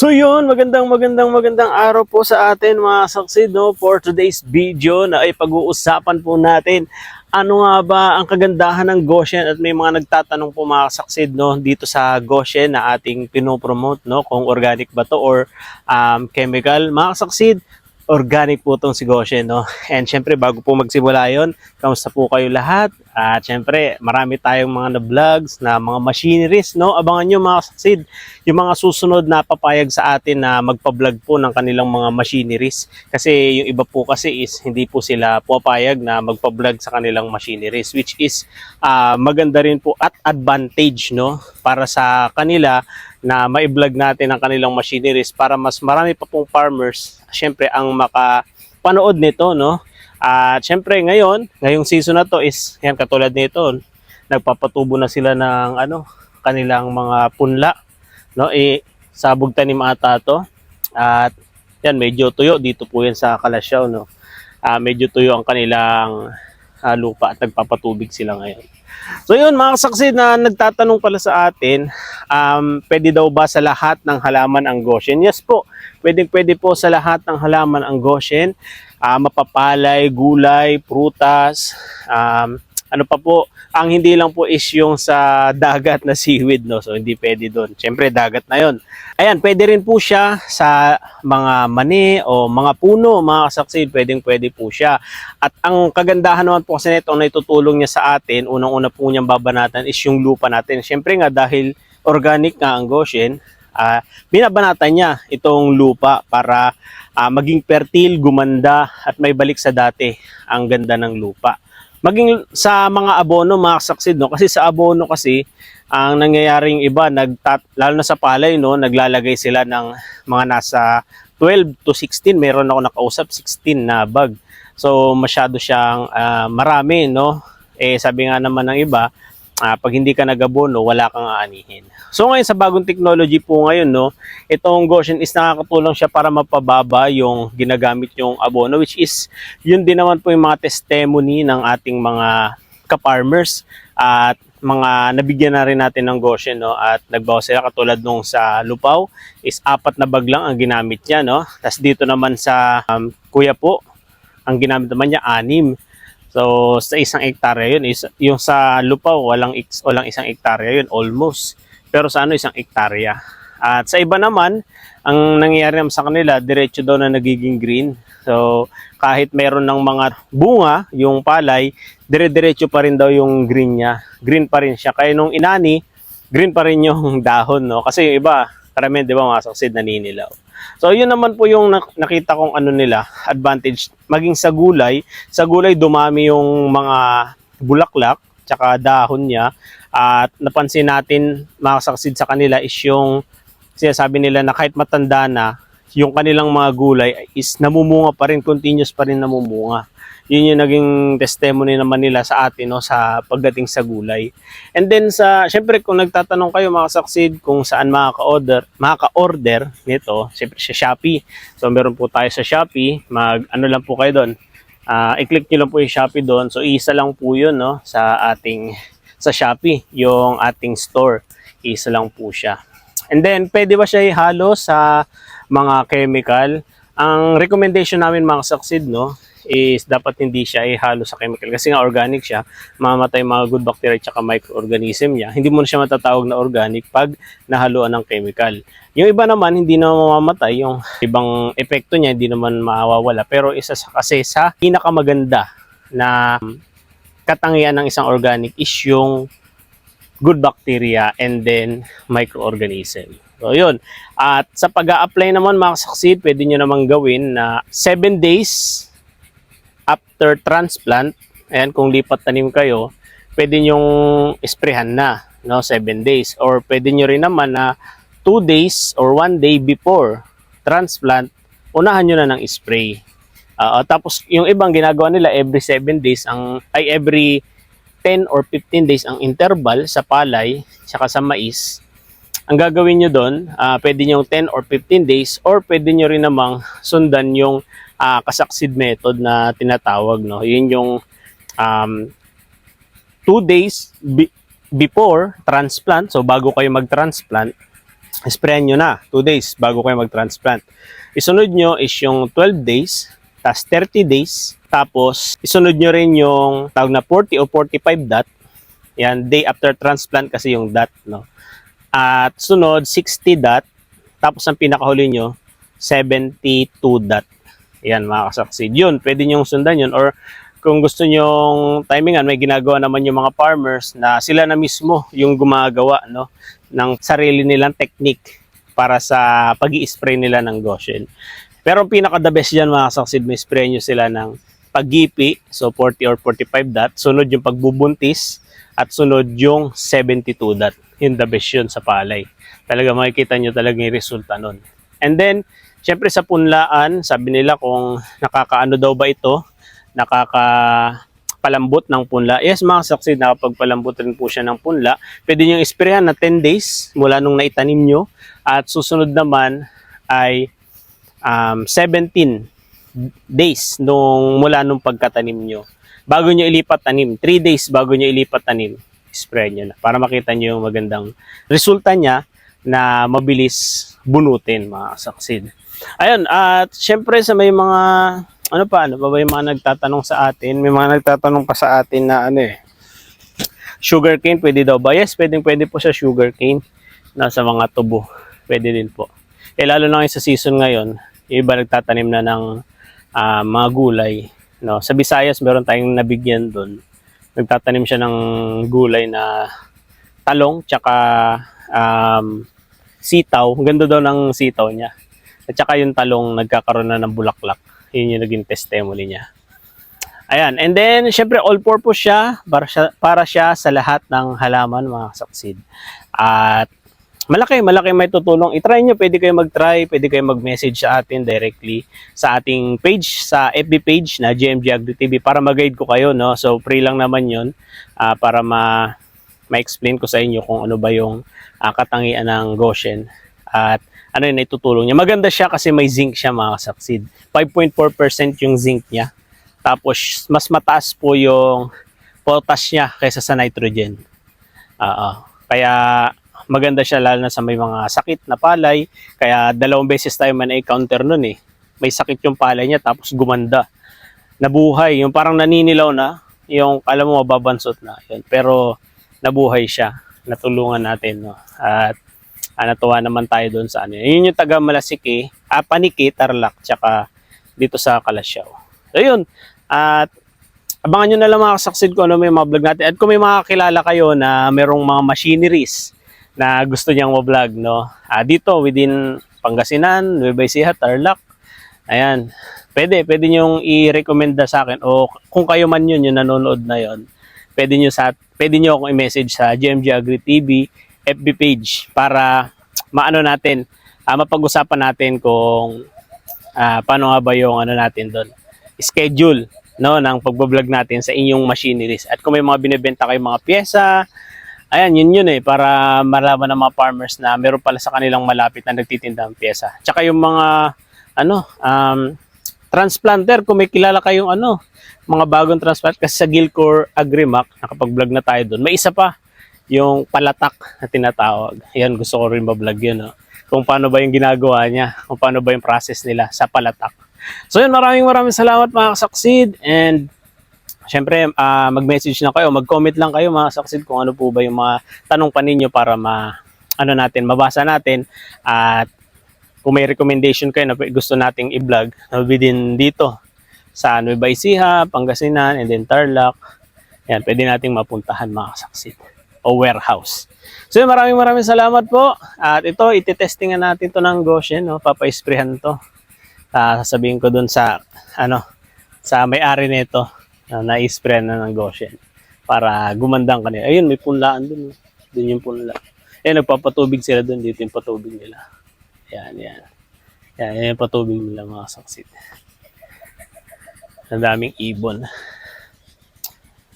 So yun, magandang araw po sa atin mga saksid, no? For today's video na ay pag-uusapan po natin ano nga ba ang kagandahan ng Goshen, at may mga nagtatanong po mga saksid, no, dito sa Goshen na ating pinopromote, no, kung organic ba to or chemical. Mga saksid, organic po itong si Goshen, no? And syempre bago po magsimula yun, kamusta po kayo lahat? At syempre marami tayong mga na-vlogs na mga machineries, no? Abangan nyo mga saksid yung mga susunod na papayag sa atin na magpa-vlog po ng kanilang mga machineries. Kasi yung iba po kasi is hindi po sila papayag na magpa-vlog sa kanilang machineries, which is maganda rin po at advantage, no, para sa kanila na ma-vlog natin ang kanilang machineries para mas marami pa pong farmers syempre ang makapanood nito, no? At syempre ngayong season na to is yan, katulad nito, nagpapatubo na sila ng kanilang mga punla, no? Sabog tanim ata to. At yan, medyo tuyo dito po yan sa Kalasyaw, no? Medyo tuyo ang kanilang lupa at nagpapatubig sila ngayon. So yun mga saksid, na nagtatanong pala sa atin, pwede daw ba sa lahat ng halaman ang Goshen? Yes po, pwede po sa lahat ng halaman ang Goshen. Mapapalay, gulay, prutas, ano pa po, ang hindi lang po is yung sa dagat na seaweed, no? So hindi pwede doon. Siyempre dagat na yon. Ayan, pwede rin po siya sa mga mani o mga puno, mga kasaksid, pwede po siya. At ang kagandahan naman po kasi nito, na itutulong niya sa atin, unang-una po niyang babanatan is yung lupa natin. Siyempre nga dahil organic nga ang Goshen, binabanatan niya itong lupa para maging fertile, gumanda at may balik sa dati ang ganda ng lupa. Maging sa mga abono mga saksid, no, kasi sa abono kasi ang nangyayaring iba lalo na sa palay, no, naglalagay sila ng mga nasa 12 to 16, meron ako nakausap 16 na bag. So masyado siyang marami, no. Sabi nga naman ng iba, pag hindi ka nag-abono, wala kang aanihin. So ngayon sa bagong technology po ngayon, no, itong Goshen is nakakatulong siya para mapababa yung ginagamit yung abono, which is yun din naman po yung mga testimony ng ating mga ka-farmers at mga nabigyan na rin natin ng Goshen, no, at nagbawas sila. Katulad nung sa Lupaw is 4 na bag lang ang ginamit niya, no. Tapos dito naman sa Kuya po, ang ginamit naman niya 6. So sa isang hektarya yun is, yung sa Lupaw walang isang hektarya yun almost, pero sa isang hektarya. At sa iba naman, ang nangyayari naman sa kanila, diretso daw na nagiging green. So kahit meron ng mga bunga yung palay, dire-diretso pa rin daw yung green niya, green pa rin siya. Kaya nung inani, green pa rin yung dahon, no, kasi yung iba karamihan, di ba mga saksid, naninilaw. So yun naman po yung nakita kong nila, advantage. Maging sa gulay dumami yung mga bulaklak tsaka dahon niya. At napansin natin mga saksid sa kanila is yung sinasabi nila na kahit matanda na, yung kanilang mga gulay is namumunga pa rin, continuous pa rin namumunga. Yun yung naging testimony naman nila sa atin, no, sa pagdating sa gulay. And then syempre kung nagtatanong kayo mga saksid kung saan makaka-order nito, syempre sa Shopee. So meron po tayo sa Shopee, lang po kayo doon. I-click nyo lang po yung Shopee doon. So isa lang po yun, no, sa Shopee, yung ating store. Isa lang po siya. And then pwede ba siya ihalo sa mga chemical? Ang recommendation namin mga saksid, no, is dapat hindi siya ihalo sa chemical kasi nga organic siya, mamatay mga good bacteria at microorganism niya. Hindi mo na siya matatawag na organic pag nahaluan ng chemical. Yung iba naman hindi na mamamatay, yung ibang epekto niya hindi naman mawawala, pero isa kasi sa pinakamaganda na katangian ng isang organic is yung good bacteria and then microorganism. So yun. At sa pag-a-apply naman mga saksid, pwede nyo namang gawin na 7 days after transplant. Ayan, kung lipat tanim kayo, pwede nyong sprayhan na, no, 7 days. Or pwede nyo rin naman na 2 days or 1 day before transplant, unahan nyo na ng spray. Tapos yung ibang ginagawa nila every 7 days, every 10 or 15 days ang interval sa palay saka sa mais. Ang gagawin nyo doon, pwede nyo 10 or 15 days, or pwede nyo rin namang sundan yung kasaksid method na tinatawag, no. Yun yung 2 days before transplant, so bago kayo mag-transplant, sprayan nyo na 2 days bago kayo mag-transplant. Isunod nyo is yung 12 days, tas 30 days, tapos isunod nyo rin yung tawag na 40 o 45 dot. Yan, day after transplant kasi yung dot, no? At sunod 60 dot, tapos ang pinakahuli nyo 72 dot. Yan mga kasaksid. Yun, pwede nyong sundan yun, or kung gusto nyong timingan, may ginagawa naman yung mga farmers na sila na mismo yung gumagawa, no, ng sarili nilang technique para sa pag-i-spray nila ng Goshen. Pero ang pinaka-the best dyan mga kasaksid, may spray nyo sila ng paggipi, so 40 or 45 dot, sunod yung pagbubuntis, at sunod yung 72 dot. Yung the best yun sa palay. Talaga makikita nyo talaga yung resulta nun. And then, syempre sa punlaan, sabi nila kung nakakaano daw ba ito, nakakapalambot ng punla. Yes, mga saksid, nakapagpalambot rin po siya ng punla. Pwede nyo isprayan na 10 days mula nung naitanim nyo. At susunod naman ay 17 days mula nung pagkatanim nyo. Bago nyo ilipat tanim, 3 days bago nyo ilipat tanim, spray nyo na. Para makita nyo yung magandang resulta niya na mabilis bunutin, mga saksid. Ayun, at syempre sa may mga ano ba yung mga nagtatanong sa atin? May mga nagtatanong pa sa atin na sugarcane, pwede daw ba? Yes, pwede po sa sugarcane. Nasa mga tubo, pwede din po. Lalo na sa season ngayon, yung iba nagtatanim na ng mga gulay. No? Sa Visayas, meron tayong nabigyan doon. Nagtatanim siya ng gulay na talong, tsaka sitaw. Ang ganda daw ng sitaw niya. At tsaka yung talong nagkakaroon na ng bulaklak. Yun yung naging testimony niya. Ayan. And then, syempre, all-purpose siya para siya sa lahat ng halaman, mga saksid. At malaki may tutulong. I-try nyo. Pwede kayo mag-try. Pwede kayo mag-message sa atin directly sa ating page, sa FB page na GMG Agri TV para mag-guide ko kayo. No? So, free lang naman yun para ma-explain ko sa inyo kung ano ba yung katangian ng Goshen. At ano yun, itutulong niya. Maganda siya kasi may zinc siya, mga kasaksid. 5.4% yung zinc niya. Tapos, mas mataas po yung potash niya kaysa sa nitrogen. Kaya, maganda siya lalo na sa may mga sakit na palay. Kaya, 2 beses tayo na-encounter nun eh. May sakit yung palay niya, tapos gumanda. Nabuhay. Yung parang naninilaw na. Yung, alam mo, mababansot na. Yun. Pero, nabuhay siya. Natulungan natin. No? At, natuwa naman tayo doon sa ano. Yun yung taga Malasiki, Paniki, Tarlac, tsaka dito sa Kalasyaw. So yun. At abangan nyo na lang mga kasaksid ko ano may mga vlog natin. At kung may mga kilala kayo na merong mga machineries na gusto niyang ma-vlog, no? Dito within Pangasinan, Nueva Ecija, Tarlac. Ayan. Pwede nyong i-recommenda sa akin o kung kayo man yun yung nanonood na yun. Pwede nyo akong i-message sa GMG Agri TV FB page para maano natin, mapag-usapan natin kung paano nga ba yung ano natin doon, schedule no ng pagbo-vlog natin sa inyong machineries. At kung may mga binebenta kayong mga piyesa, ayan, yun eh, para malaman ng mga farmers na meron pala sa kanilang malapit na nagtitinda ng piyesa. Tsaka yung mga transplanter, kung may kilala kayong mga bagong transplant, kasi sa Gilcor Agrimac, nakapag-vlog na tayo doon. May isa pa, yung palatak na tinatawag. Ayan, gusto ko rin ma-vlog yun. No? Kung paano ba yung ginagawa niya, kung paano ba yung process nila sa palatak. So yun, maraming salamat mga kasaksid. And syempre, mag-message na kayo, mag-comment lang kayo mga kasaksid kung ano po ba yung mga tanong pa ninyo para mabasa natin. At kung may recommendation kayo na gusto nating i-vlog within dito sa Nueva Ecija, Pangasinan, and then Tarlac, yan, pwede nating mapuntahan mga kasaksid o warehouse. So maraming salamat po. At ito, ititestingan natin to ng Goshen, no? Papa-sprayhan to. Sasabihin ko dun sa sa may-ari nito na-sprayan na ng Goshen para gumandang kanila. Ayun, may punlaan dun. Dun yung punla. Ayan, nagpapatubig sila dun. Dito yung patubig nila. Yan. Yan yung patubig nila mga saksit. Ang daming ibon.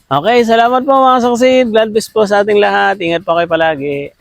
Okay, salamat po mga saksid. God bless po sa ating lahat. Ingat po kayo palagi.